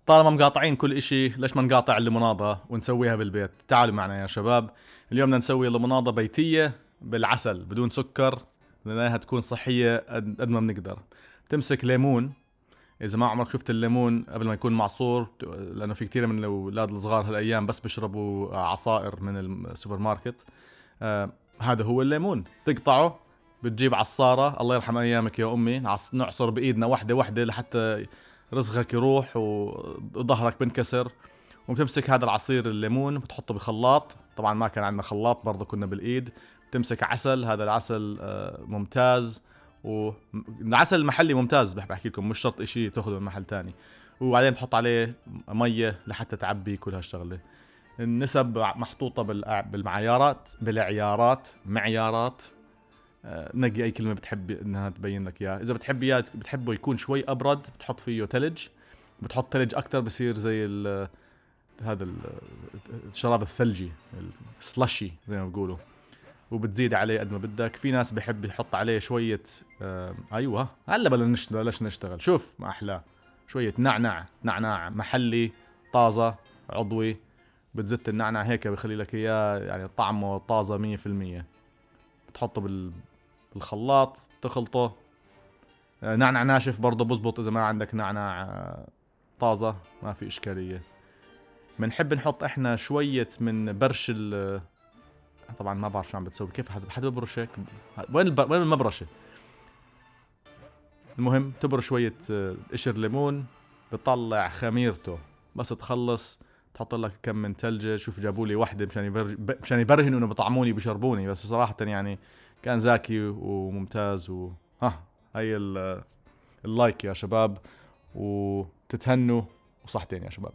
طالما مقاطعين كل اشي، ليش ما نقاطع الليموناضة ونسويها بالبيت؟ تعالوا معنا يا شباب. اليوم بدنا نسوي ليموناضة بيتية بالعسل بدون سكر، بدنا تكون صحية قد ما بنقدر. تمسك ليمون، اذا ما عمرك شفت الليمون قبل ما يكون معصور، لانه في كثير من الاولاد الصغار هالايام بس بيشربوا عصائر من السوبر ماركت. هذا هو الليمون، تقطعه، بتجيب عصارة، الله يرحم ايامك يا امي، نعصر بايدنا وحدة وحدة لحتى رزقك يروح وظهرك بنكسر. وبتمسك هذا العصير الليمون بتحطه بخلاط، طبعا ما كان عندنا خلاط برضه، كنا بالايد. بتمسك عسل، هذا العسل ممتاز، والعسل المحلي ممتاز، بحكي لكم مش شرط اشي تاخذه من محل تاني. وبعدين بتحط عليه مية لحتى تعبي كل هالشغلة. النسب محطوطة بالمعيارات، بالعيارات، معيارات. نقي اي كلمة بتحب انها تبين لك اياه. اذا بتحب اياه بتحبه يكون شوي ابرد، بتحط فيه ثلج. بتحط ثلج اكتر بصير زي هذا الشراب الثلجي، السلاشي زي ما بقولوا. وبتزيد عليه قد ما بدك. في ناس بحب يحط عليه شوية ايوه هلا بلش نشتغل. شوف ما احلاه، شوية نعناع محلي طازة عضوي. بتزت النعناع هيك بخلي لك اياه يعني طعمه طازة 100%. بتحطه بالخلاط تخلطه. نعناع ناشف برضه بزبط، اذا ما عندك نعناع طازة ما في اشكالية. بنحب نحط احنا شوية من برش طبعا ما بعرف شو عم بتسوي، كيف حد ببرش هيك؟ وين المبرشة؟ المهم تبرش شوية قشر ليمون، بتطلع خميرته. بس تخلص تحط لك كم من تلجة. شوف جابوا لي وحده مشان يبرهنوا انه بطعموني بشربوني، بس صراحة يعني كان زاكي وممتاز. ها هي اللايك يا شباب، وتتهنوا، وصحتين يا شباب.